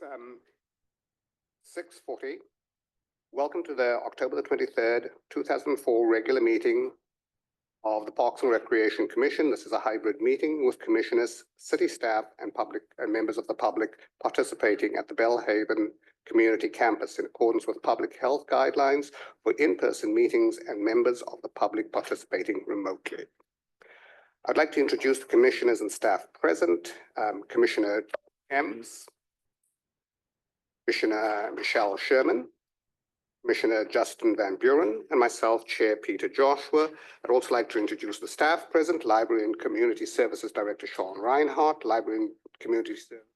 6:40. Welcome to the October the 23rd, 2004 regular meeting of the Parks and Recreation Commission. This is a hybrid meeting with commissioners, city staff, and public and members of the public participating at the Bellhaven Community Campus in accordance with public health guidelines for in-person meetings and members of the public participating remotely. I'd like to introduce the commissioners and staff present. Commissioner Ems, Commissioner Michelle Sherman, Commissioner Justin Van Buren, and myself, Chair Peter Joshua. I'd also like to introduce the staff present: Library and Community Services Director Sean Reinhardt, Library and Community Services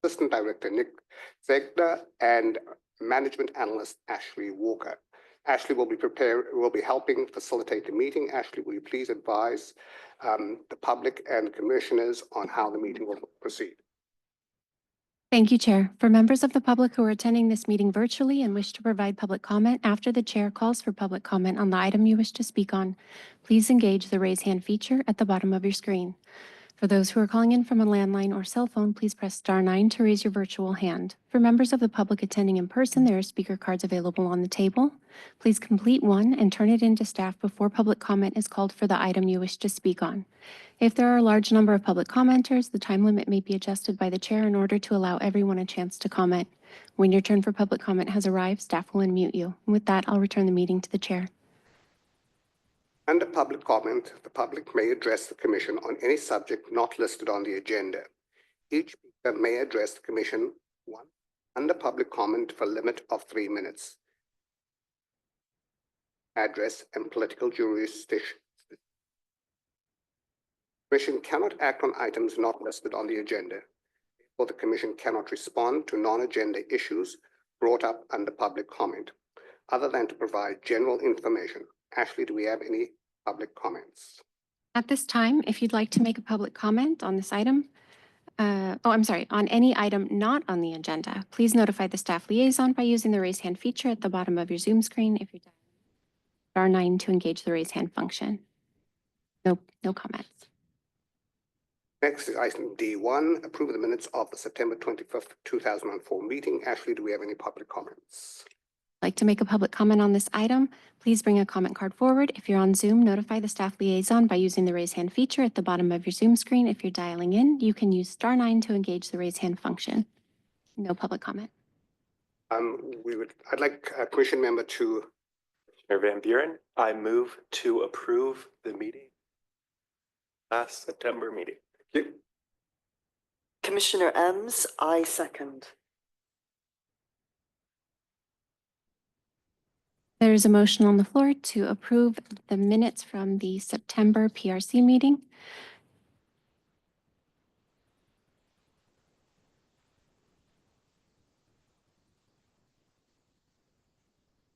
Assistant Director Nick Zegner, and Management Analyst Ashley Walker. Ashley will be helping facilitate the meeting. Ashley, will you please advise the public and commissioners on how the meeting will proceed? Thank you, Chair. For members of the public who are attending this meeting virtually and wish to provide public comment after the Chair calls for public comment on the item you wish to speak on, please engage the raise hand feature at the bottom of your screen. For those who are calling in from a landline or cell phone, please press *9 to raise your virtual hand. For members of the public attending in person, there are speaker cards available on the table. Please complete one and turn it into staff before public comment is called for the item you wish to speak on. If there are a large number of public commenters, the time limit may be adjusted by the Chair in order to allow everyone a chance to comment. When your turn for public comment has arrived, staff will unmute you. And with that, I'll return the meeting to the Chair. Under public comment, the public may address the Commission on any subject not listed on the agenda. Each speaker may address the Commission once under public comment for a limit of 3 minutes. Address and political jurisdiction. The Commission cannot act on items not listed on the agenda. Therefore, the Commission cannot respond to non-agenda issues brought up under public comment, other than to provide general information. Ashley, do we have any public comments? At this time, if you'd like to make a public comment on this item, on any item not on the agenda, please notify the staff liaison by using the raise hand feature at the bottom of your Zoom screen. If you're *9 to engage the raise hand function. No comments. Next is item D1, approve the minutes of the September 25th, 2004 meeting. Ashley, do we have any public comments? Like to make a public comment on this item, please bring a comment card forward. If you're on Zoom, notify the staff liaison by using the raise hand feature at the bottom of your Zoom screen. If you're dialing in, you can use *9 to engage the raise hand function. No public comment. I'd like Commission member to. Commissioner Van Buren, I move to approve the meeting. Last September meeting. Thank you. Commissioner Ems, I second. There is a motion on the floor to approve the minutes from the September PRC meeting.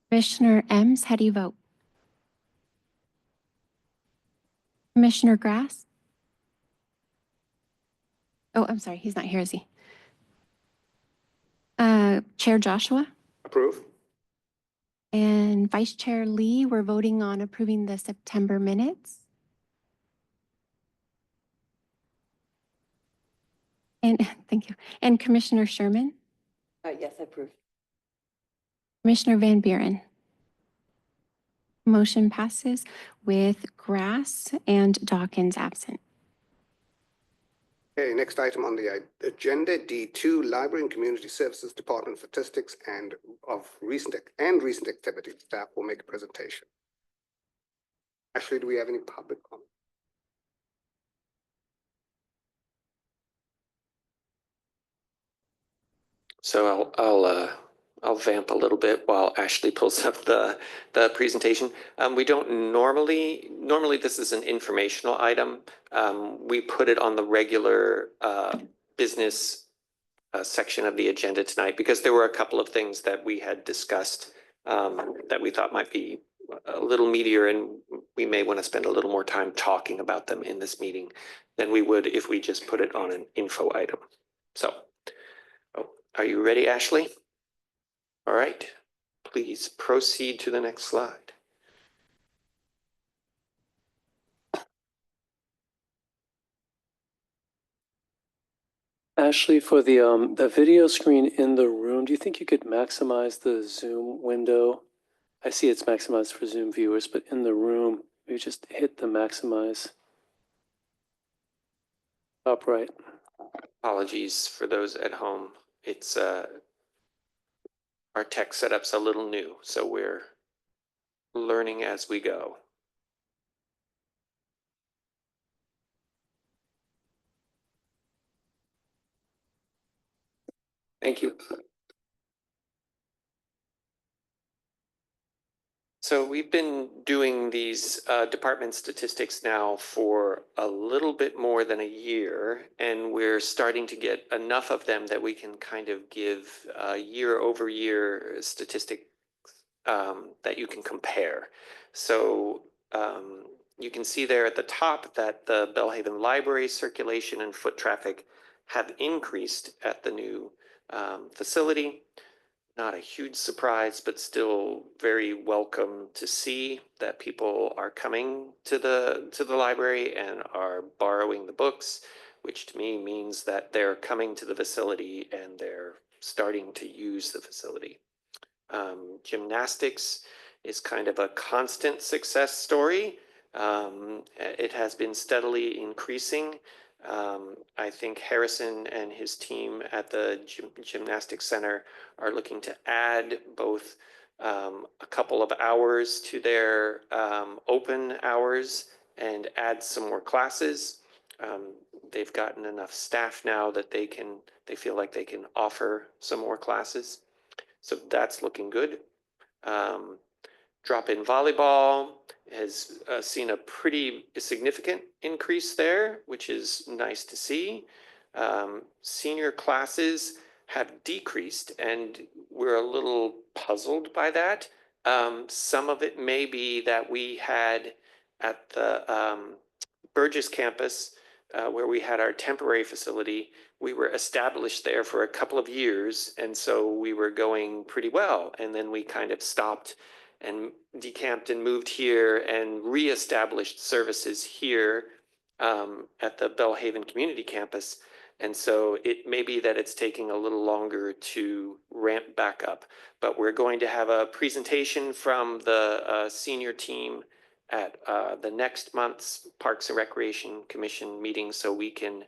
Commissioner Ems, how do you vote? Commissioner Grass? Oh, I'm sorry, he's not here, is he? Chair Joshua? Approve. And Vice Chair Lee, we're voting on approving the September minutes. And thank you. And Commissioner Sherman? Yes, I approve. Commissioner Van Buren? Motion passes with Grass and Dawkins absent. Okay, next item on the agenda, D2, Library and Community Services Department statistics and recent activities. Staff will make a presentation. Ashley, do we have any public comment? So I'll vamp a little bit while Ashley pulls up the presentation. We don't normally this is an informational item. We put it on the regular business section of the agenda tonight because there were a couple of things that we had discussed that we thought might be a little meatier, and we may want to spend a little more time talking about them in this meeting than we would if we just put it on an info item. So, are you ready, Ashley? All right, please proceed to the next slide. Ashley, for the video screen in the room, do you think you could maximize the Zoom window? I see it's maximized for Zoom viewers, but in the room, you just hit the maximize. Top right. Apologies for those at home. It's our tech setup's a little new, so we're learning as we go. Thank you. So we've been doing these department statistics now for a little bit more than a year, and we're starting to get enough of them that we can kind of give year-over-year statistics that you can compare. So you can see there at the top that the Bellhaven Library circulation and foot traffic have increased at the new facility. Not a huge surprise, but still very welcome to see that people are coming to the library and are borrowing the books, which to me means that they're coming to the facility and they're starting to use the facility. Gymnastics is kind of a constant success story. It has been steadily increasing. I think Harrison and his team at the Gymnastics Center are looking to add both a couple of hours to their open hours and add some more classes. They've gotten enough staff now that they feel like they can offer some more classes. So that's looking good. Drop-in volleyball has seen a pretty significant increase there, which is nice to see. Senior classes have decreased, and we're a little puzzled by that. Some of it may be that we had at the Burgess campus, where we had our temporary facility, we were established there for a couple of years, and so we were going pretty well. And then we kind of stopped and decamped and moved here and reestablished services here at the Bellhaven Community Campus. And so it may be that it's taking a little longer to ramp back up, but we're going to have a presentation from the senior team at the next month's Parks and Recreation Commission meeting, so we can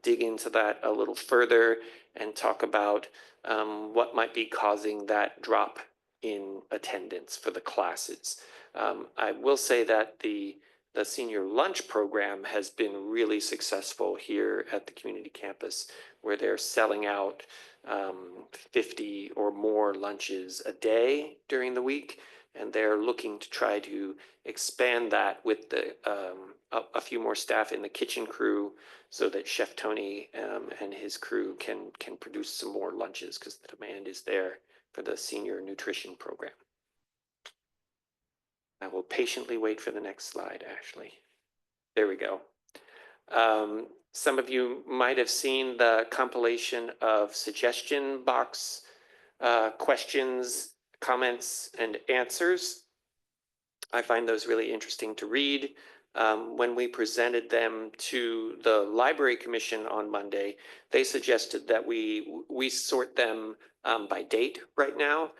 dig into that a little further and talk about what might be causing that drop in attendance for the classes. I will say that the senior lunch program has been really successful here at the community campus, where they're selling out 50 or more lunches a day during the week. And they're looking to try to expand that with the a few more staff in the kitchen crew, so that Chef Tony and his crew can produce some more lunches, because the demand is there for the senior nutrition program. I will patiently wait for the next slide, Ashley. There we go. Some of you might have seen the compilation of suggestion box questions, comments, and answers. I find those really interesting to read. When we presented them to the Library Commission on Monday, they suggested that we sort them by date right now.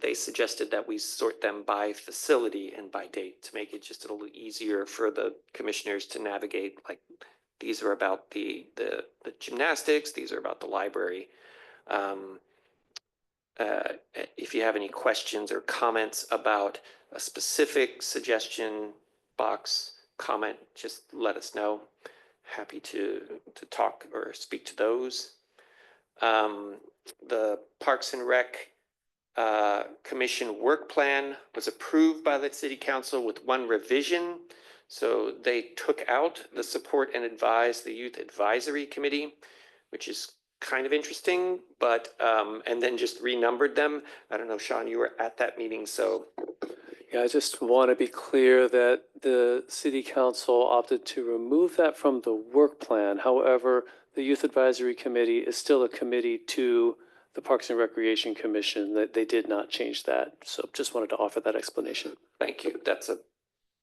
They suggested that we sort them by facility and by date to make it just a little easier for the commissioners to navigate. Like, these are about the gymnastics, these are about the library. If you have any questions or comments about a specific suggestion box comment, just let us know. Happy to talk or speak to those. The Parks and Rec Commission work plan was approved by the City Council with one revision. So they took out the support and advise the Youth Advisory Committee, which is kind of interesting, but and then just renumbered them. I don't know, Sean, you were at that meeting, so. Yeah, I just want to be clear that the City Council opted to remove that from the work plan. However, the Youth Advisory Committee is still a committee to the Parks and Recreation Commission. That they did not change that. So just wanted to offer that explanation. Thank you. That's a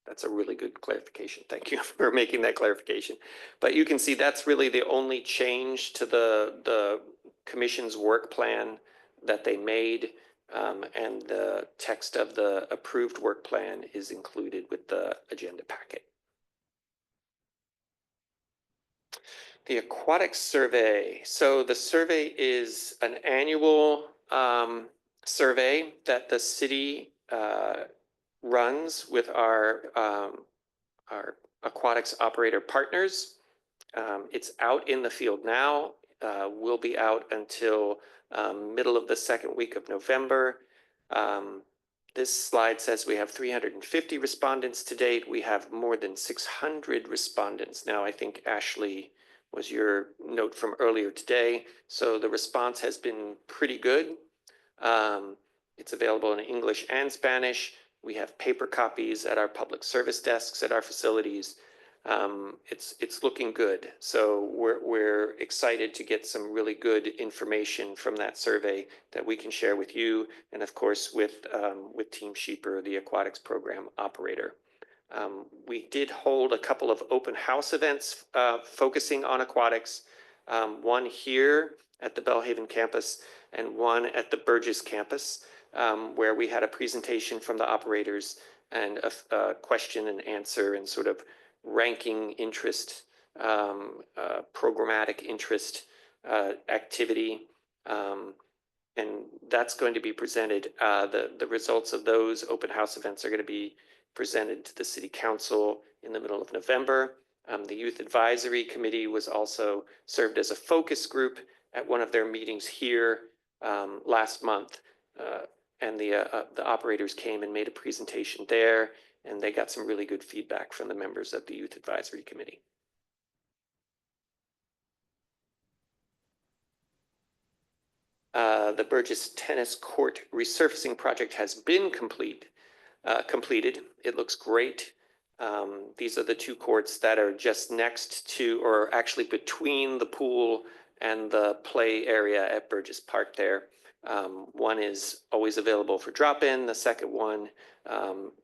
That's a really good clarification. Thank you for making that clarification. But you can see that's really the only change to the commission's work plan that they made. And the text of the approved work plan is included with the agenda packet. The aquatic survey. So the survey is an annual survey that the city runs with our aquatics operator partners. It's out in the field now. Will be out until middle of the second week of November. This slide says we have 350 respondents to date. We have more than 600 respondents now. I think Ashley was your note from earlier today. So the response has been pretty good. It's available in English and Spanish. We have paper copies at our public service desks at our facilities. It's looking good. So we're excited to get some really good information from that survey that we can share with you, and of course with Team Sheeper, the aquatics program operator. We did hold a couple of open house events focusing on aquatics, one here at the Belhaven campus and one at the Burgess campus, where we had a presentation from the operators and a question and answer and sort of ranking interest, programmatic interest activity. And that's going to be presented. The results of those open house events are going to be presented to the City Council in the middle of November. The Youth Advisory Committee was also served as a focus group at one of their meetings here last month. And the operators came and made a presentation there, and they got some really good feedback from the members of the Youth Advisory Committee. The Burgess Tennis Court resurfacing project has been completed. It looks great. These are the two courts that are just next to, or actually between the pool and the play area at Burgess Park there. One is always available for drop-in. The second one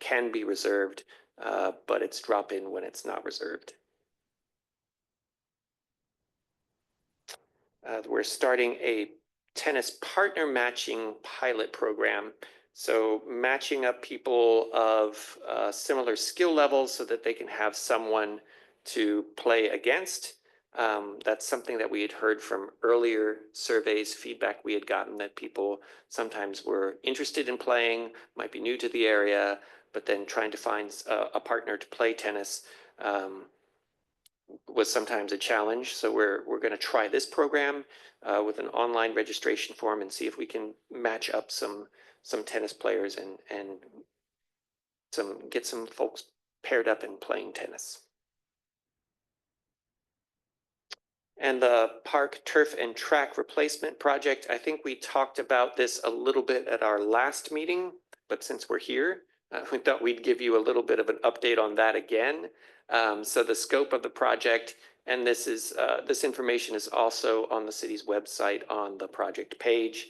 can be reserved, but it's drop-in when it's not reserved. We're starting a tennis partner matching pilot program. So matching up people of similar skill levels so that they can have someone to play against. That's something that we had heard from earlier surveys, feedback we had gotten that people sometimes were interested in playing, might be new to the area, but then trying to find a partner to play tennis was sometimes a challenge. So we're going to try this program with an online registration form and see if we can match up some tennis players and get some folks paired up and playing tennis. And the park turf and track replacement project, I think we talked about this a little bit at our last meeting, but since we're here, we thought we'd give you a little bit of an update on that again. So the scope of the project, and this information is also on the city's website on the project page.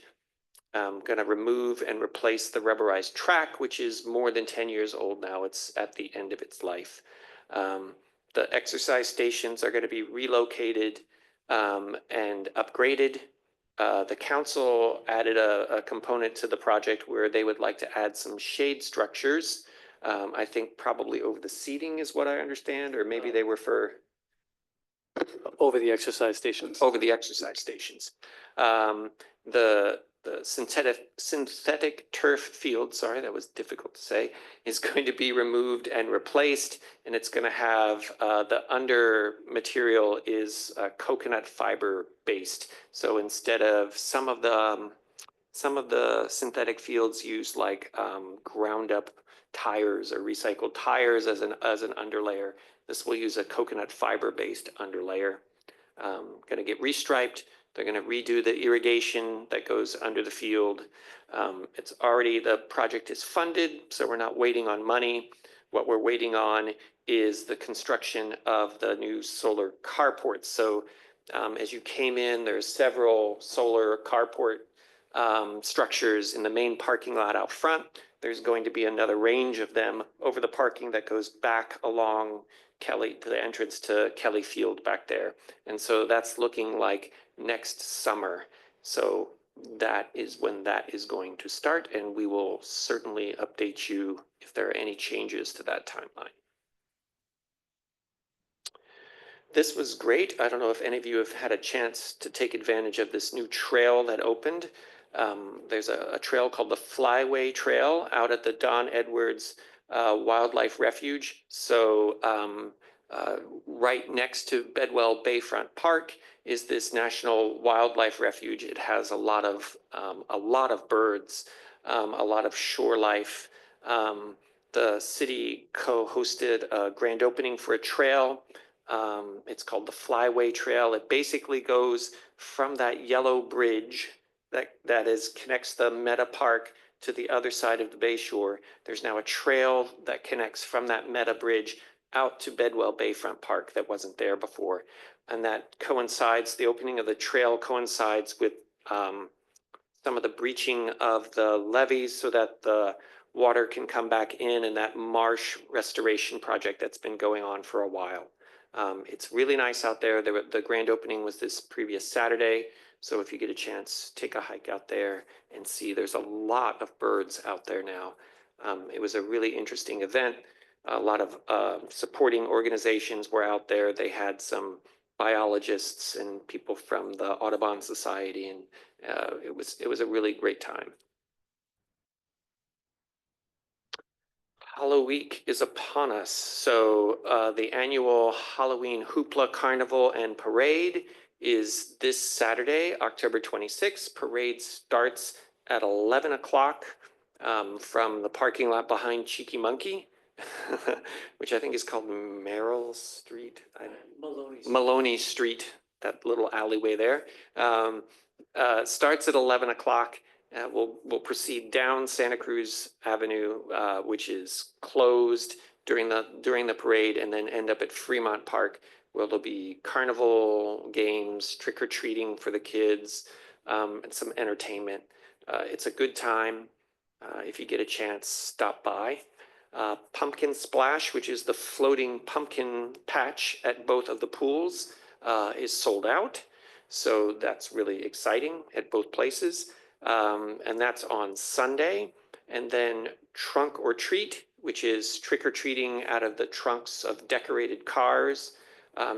Going to remove and replace the rubberized track, which is more than 10 years old now. It's at the end of its life. The exercise stations are going to be relocated and upgraded. The council added a component to the project where they would like to add some shade structures. I think probably over the seating is what I understand, or maybe they were for Over the exercise stations. over the exercise stations. The synthetic turf field, sorry, that was difficult to say, is going to be removed and replaced, and it's going to have the under material is coconut fiber based. So instead of some of the synthetic fields use like ground up tires or recycled tires as an underlayer, this will use a coconut fiber based underlayer. Going to get restriped. They're going to redo the irrigation that goes under the field. It's already, the project is funded, so we're not waiting on money. What we're waiting on is the construction of the new solar carports. So as you came in, there's several solar carport structures in the main parking lot out front. There's going to be another range of them over the parking that goes back along Kelly to the entrance to Kelly Field back there. And so that's looking like next summer. So that is when that is going to start, and we will certainly update you if there are any changes to that timeline. This was great. I don't know if any of you have had a chance to take advantage of this new trail that opened. There's a trail called the Flyway Trail out at the Don Edwards Wildlife Refuge. So right next to Bedwell Bayfront Park is this National Wildlife Refuge. It has a lot of birds, a lot of shore life. The city co-hosted a grand opening for a trail. It's called the Flyway Trail. It basically goes from that yellow bridge that connects the Meta Park to the other side of the Bayshore. There's now a trail that connects from that Meta Bridge out to Bedwell Bayfront Park that wasn't there before. And that coincides, the opening of the trail coincides with some of the breaching of the levees so that the water can come back in, and that marsh restoration project that's been going on for a while. It's really nice out there. The grand opening was this previous Saturday. So if you get a chance, take a hike out there and see. There's a lot of birds out there now. It was a really interesting event. A lot of supporting organizations were out there. They had some biologists and people from the Audubon Society, and it was a really great time. Halloween is upon us. So the annual Halloween Hoopla Carnival and Parade is this Saturday, October 26th. Parade starts at 11 o'clock from the parking lot behind Cheeky Monkey, which I think is called Merrill Street. Maloney Street, that little alleyway there. Starts at 11 o'clock. We'll proceed down Santa Cruz Avenue, which is closed during the parade, and then end up at Fremont Park, where there'll be carnival games, trick-or-treating for the kids, and some entertainment. It's a good time. If you get a chance, stop by. Pumpkin Splash, which is the floating pumpkin patch at both of the pools, is sold out. So that's really exciting at both places. And that's on Sunday. And then Trunk or Treat, which is trick-or-treating out of the trunks of decorated cars,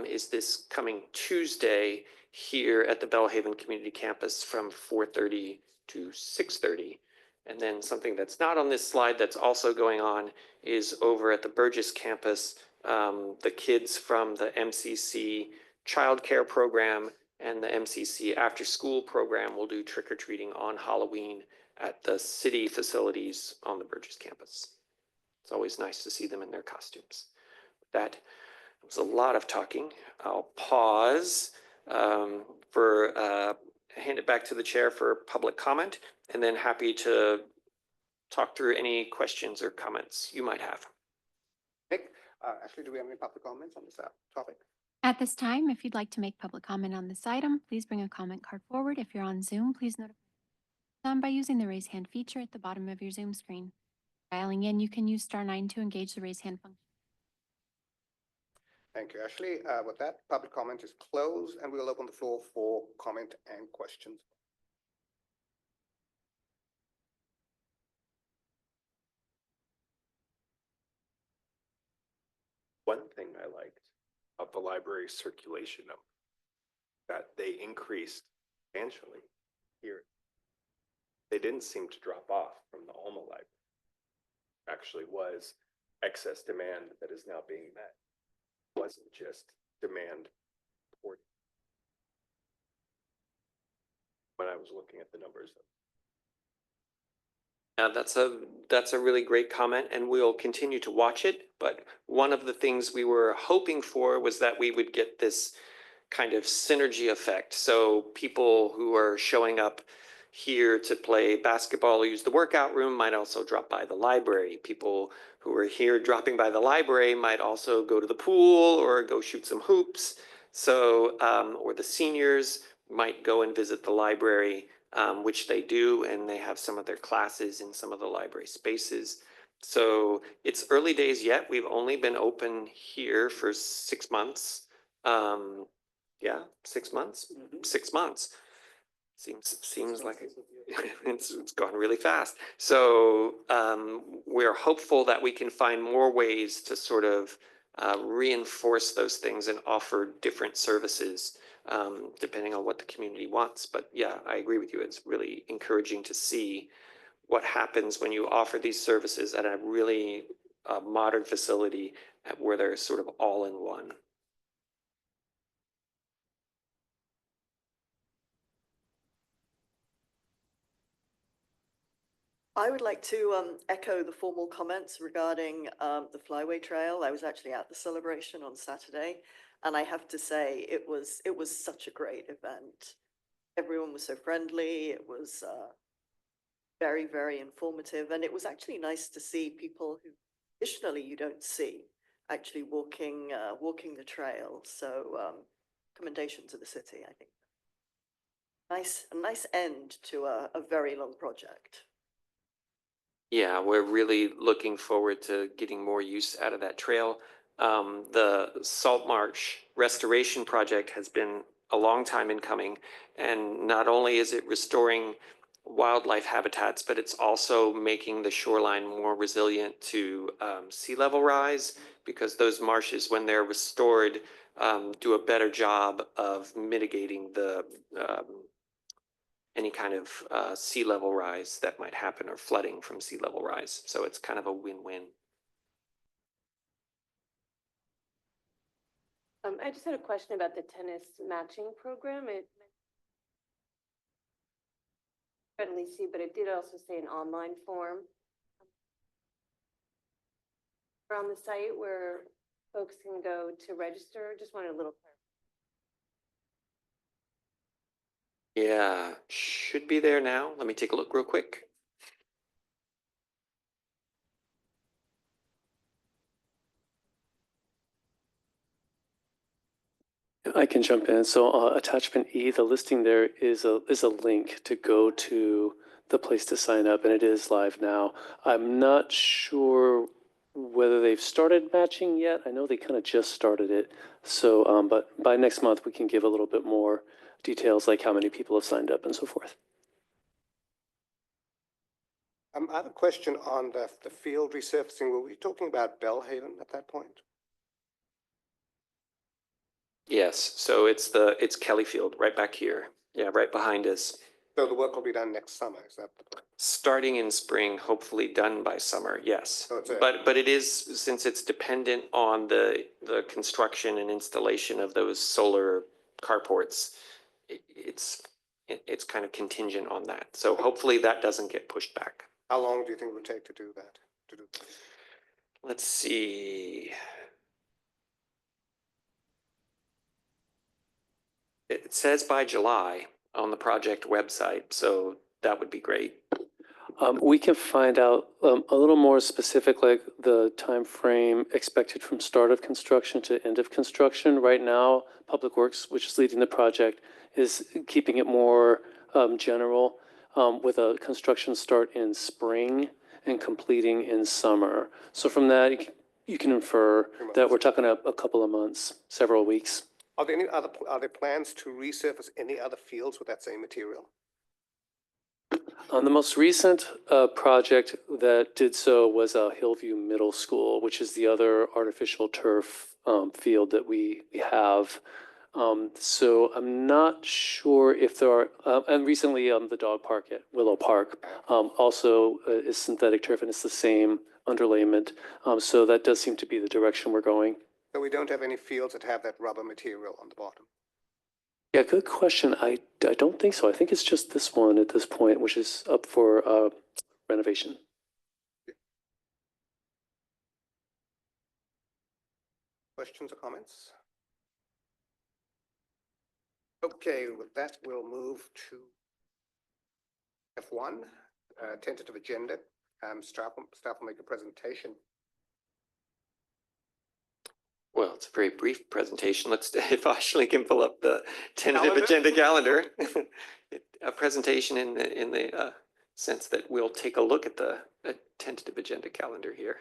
is this coming Tuesday here at the Bellhaven Community Campus from 4:30 to 6:30. And then something that's not on this slide that's also going on is over at the Burgess campus, the kids from the MCC childcare program and the MCC after school program will do trick-or-treating on Halloween at the city facilities on the Burgess campus. It's always nice to see them in their costumes. With that, it was a lot of talking. I'll pause hand it back to the chair for public comment, and then happy to talk through any questions or comments you might have. Nick, Ashley, do we have any public comments on this topic? At this time, if you'd like to make public comment on this item, please bring a comment card forward. If you're on Zoom, please notify them by using the raise hand feature at the bottom of your Zoom screen. Dialing in, you can use *9 to engage the raise hand function. Thank you, Ashley. With that, public comment is closed, and we'll open the floor for comment and questions. One thing I liked of the library circulation number, that they increased substantially here. They didn't seem to drop off from the Alma Library. Actually was excess demand that is now being met. It wasn't just demand reported. When I was looking at the numbers. That's a really great comment, and we'll continue to watch it. But one of the things we were hoping for was that we would get this kind of synergy effect. So people who are showing up here to play basketball or use the workout room might also drop by the library. People who are here dropping by the library might also go to the pool or go shoot some hoops. So, or the seniors might go and visit the library which they do, and they have some of their classes in some of the library spaces. So it's early days yet. We've only been open here for 6 months. Yeah, 6 months, 6 months. Seems like it's gone really fast. So we're hopeful that we can find more ways to sort of reinforce those things and offer different services depending on what the community wants. But yeah, I agree with you. It's really encouraging to see what happens when you offer these services at a really modern facility where they're sort of all in one. I would like to echo the formal comments regarding the Flyway Trail. I was actually at the celebration on Saturday, and I have to say it was such a great event. Everyone was so friendly. It was very, very informative, and it was actually nice to see people who traditionally you don't see actually walking the trail. So commendation to the city, I think. A nice end to a very long project. Yeah, we're really looking forward to getting more use out of that trail. The Salt Marsh Restoration Project has been a long time in coming, and not only is it restoring wildlife habitats, but it's also making the shoreline more resilient to sea level rise, because those marshes, when they're restored, do a better job of mitigating the any kind of sea level rise that might happen or flooding from sea level rise. So it's kind of a win-win. I just had a question about the tennis matching program. It certainly see, but it did also say an online form on the site where folks can go to register. Just wanted a little clarification. Yeah, should be there now. Let me take a look real quick. I can jump in. So attachment E, the listing there is a link to go to the place to sign up, and it is live now. I'm not sure whether they've started matching yet. I know they kind of just started it. So, but by next month, we can give a little bit more details, like how many people have signed up and so forth. I have a question on the field resurfacing. Were we talking about Bellhaven at that point? Yes, so it's Kelly Field right back here. Yeah, right behind us. So the work will be done next summer, is that the plan? Starting in spring, hopefully done by summer, yes. So it's a- But it is, since it's dependent on the construction and installation of those solar carports, it's kind of contingent on that. So hopefully that doesn't get pushed back. How long do you think it would take to do that? Let's see. It says by July on the project website, so that would be great. We can find out a little more specific, like the time frame expected from start of construction to end of construction. Right now, Public Works, which is leading the project, is keeping it more general with a construction start in spring and completing in summer. So from that, you can infer that we're talking a couple of months, several weeks. Are there plans to resurface any other fields with that same material? The most recent project that did so was Hillview Middle School, which is the other artificial turf field that we have. So I'm not sure if there are, and recently the dog park at Willow Park also is synthetic turf, and it's the same underlayment. So that does seem to be the direction we're going. So we don't have any fields that have that rubber material on the bottom? Yeah, good question. I don't think so. I think it's just this one at this point, which is up for renovation. Questions or comments? Okay, with that, we'll move to F1, tentative agenda. Staff will make a presentation. Well, it's a very brief presentation. Let's, if Ashley can pull up the tentative agenda calendar. a presentation in the sense that we'll take a look at the tentative agenda calendar here.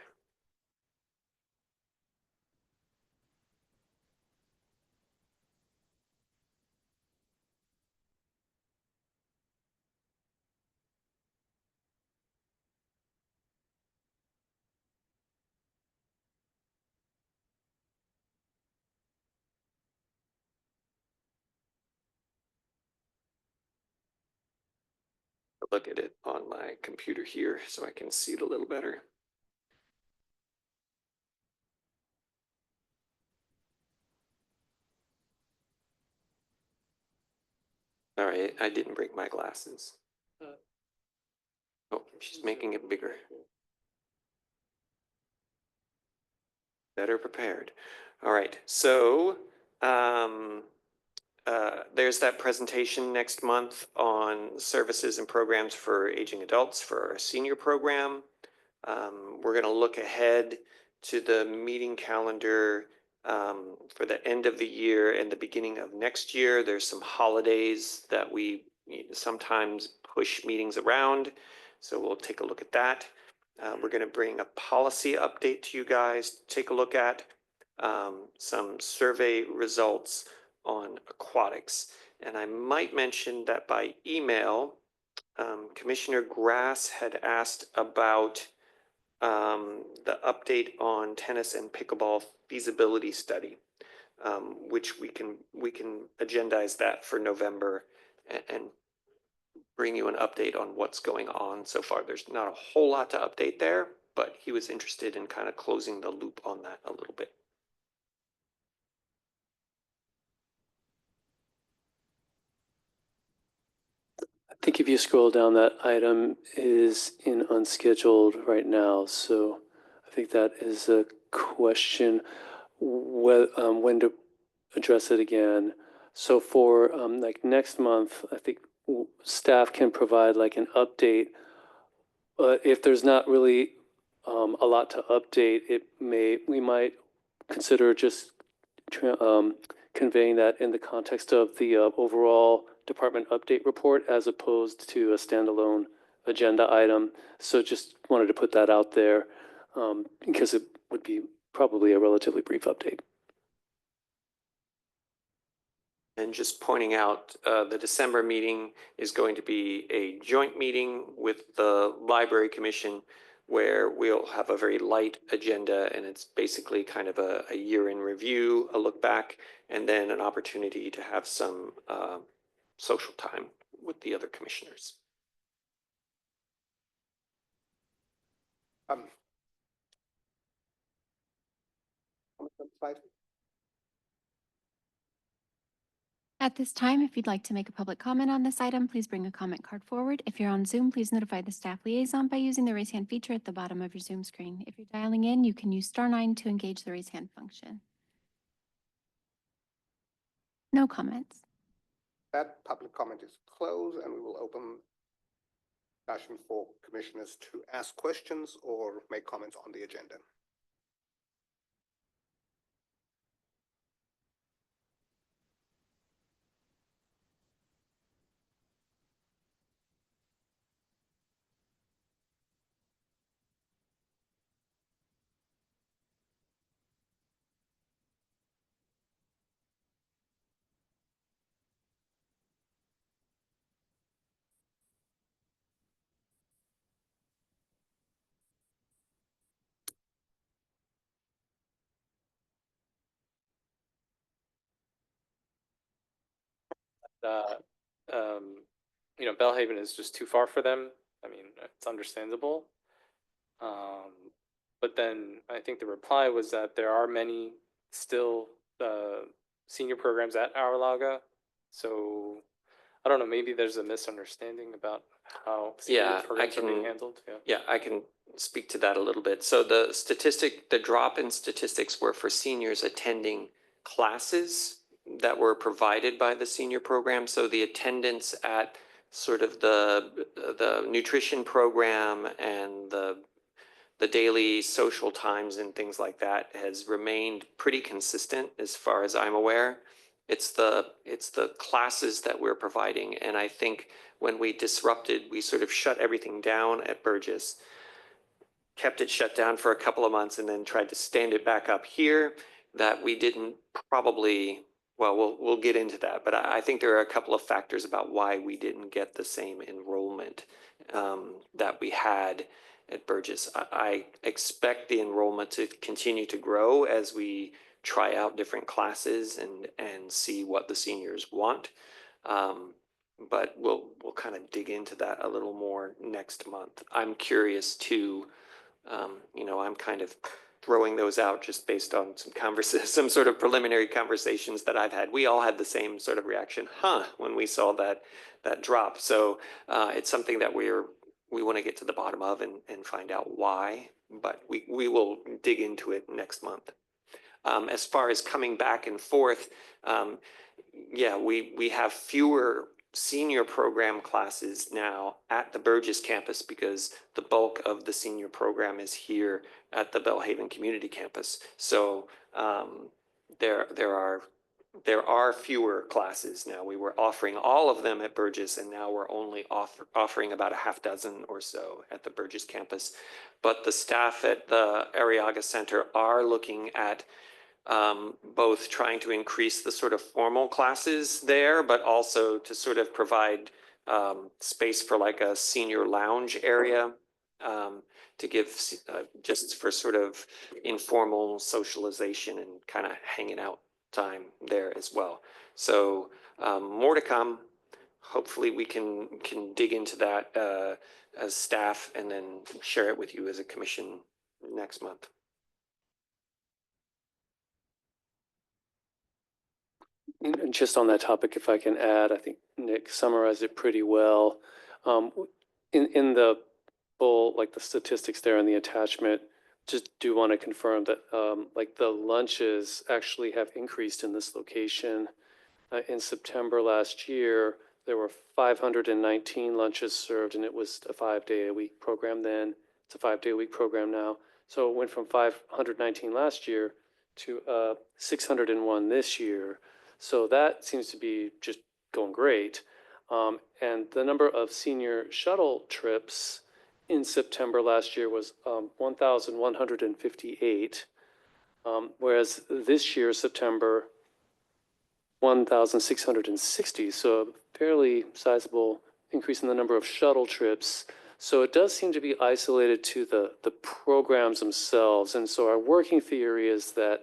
Look at it on my computer here so I can see it a little better. All right, I didn't bring my glasses. Oh, she's making it bigger. Better prepared. All right, so there's that presentation next month on services and programs for aging adults for our senior program. We're going to look ahead to the meeting calendar for the end of the year and the beginning of next year. There's some holidays that we sometimes push meetings around, so we'll take a look at that. We're going to bring a policy update to you guys to take a look at, some survey results on aquatics. And I might mention that by email, Commissioner Grass had asked about the update on tennis and pickleball feasibility study, which we can agendize that for November and bring you an update on what's going on so far. There's not a whole lot to update there, but he was interested in kind of closing the loop on that a little bit. I think if you scroll down, that item is in unscheduled right now. So I think that is a question when to address it again. So for like next month, I think staff can provide like an update. If there's not really a lot to update, we might consider just conveying that in the context of the overall department update report as opposed to a standalone agenda item. So just wanted to put that out there because it would be probably a relatively brief update. And just pointing out, the December meeting is going to be a joint meeting with the Library Commission where we'll have a very light agenda, and it's basically kind of a year in review, a look back, and then an opportunity to have some social time with the other commissioners. Slide. At this time, if you'd like to make a public comment on this item, please bring a comment card forward. If you're on Zoom, please notify the staff liaison by using the raise hand feature at the bottom of your Zoom screen. If you're dialing in, you can use *9 to engage the raise hand function. No comments. That public comment is closed, and we will open discussion for commissioners to ask questions or make comments on the agenda. You know, Bellhaven is just too far for them. I mean, it's understandable. But then I think the reply was that there are many still senior programs at Hourlaga. So I don't know, maybe there's a misunderstanding about how senior Yeah, programs are being handled. Yeah, I can speak to that a little bit. So the drop in statistics were for seniors attending classes that were provided by the senior program. So the attendance at sort of the nutrition program and the daily social times and things like that has remained pretty consistent as far as I'm aware. It's the classes that we're providing, and I think when we disrupted, we sort of shut everything down at Burgess, kept it shut down for a couple of months and then tried to stand it back up here, that we didn't probably, well, we'll get into that, but I think there are a couple of factors about why we didn't get the same enrollment that we had at Burgess. I expect the enrollment to continue to grow as we try out different classes and see what the seniors want. But we'll kind of dig into that a little more next month. I'm curious too. I'm kind of throwing those out just based on some sort of preliminary conversations that I've had. We all had the same sort of reaction, when we saw that drop. So it's something that we want to get to the bottom of and find out why, but we will dig into it next month. As far as coming back and forth, we have fewer senior program classes now at the Burgess campus because the bulk of the senior program is here at the Belhaven Community Campus. So there are fewer classes now. We were offering all of them at Burgess, and now we're only offering about a half dozen or so at the Burgess campus. But the staff at the Arriaga Center are looking at both trying to increase the sort of formal classes there, but also to sort of provide space for like a senior lounge area to give just for sort of informal socialization and kind of hanging out time there as well. So more to come. Hopefully we can dig into that as staff and then share it with you as a commission next month. And just on that topic, if I can add, I think Nick summarized it pretty well. In the full, like the statistics there in the attachment, just do want to confirm that like the lunches actually have increased in this location. In September last year, there were 519 lunches served, and it was a 5-day-a-week program then. It's a 5-day-a-week program now. So it went from 519 last year to 601 this year. So that seems to be just going great. And the number of senior shuttle trips in September last year was 1,158, whereas this year, September, 1,660. So a fairly sizable increase in the number of shuttle trips. So it does seem to be isolated to the programs themselves. And so our working theory is that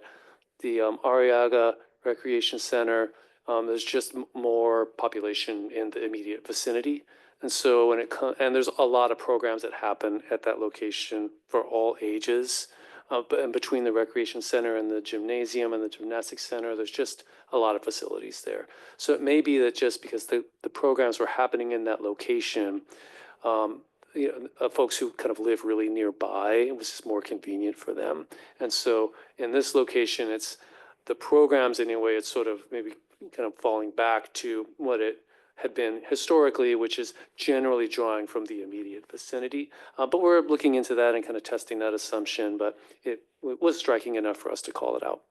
the Arriaga Recreation Center, there's just more population in the immediate vicinity. And so and there's a lot of programs that happen at that location for all ages. And between the recreation center and the gymnasium and the gymnastics center, there's just a lot of facilities there. So it may be that just because the programs were happening in that location, folks who kind of live really nearby, it was just more convenient for them. And so in this location, it's the programs anyway, it's sort of maybe kind of falling back to what it had been historically, which is generally drawing from the immediate vicinity. But we're looking into that and kind of testing that assumption, but it was striking enough for us to call it out.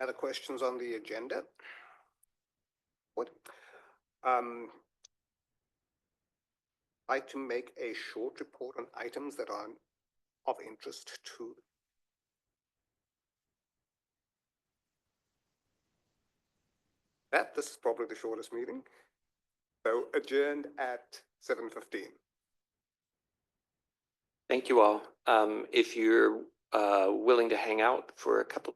Other questions on the agenda? What? I'd like to make a short report on items that are of interest to that. This is probably the shortest meeting. So adjourned at 7:15. Thank you all. If you're willing to hang out for a couple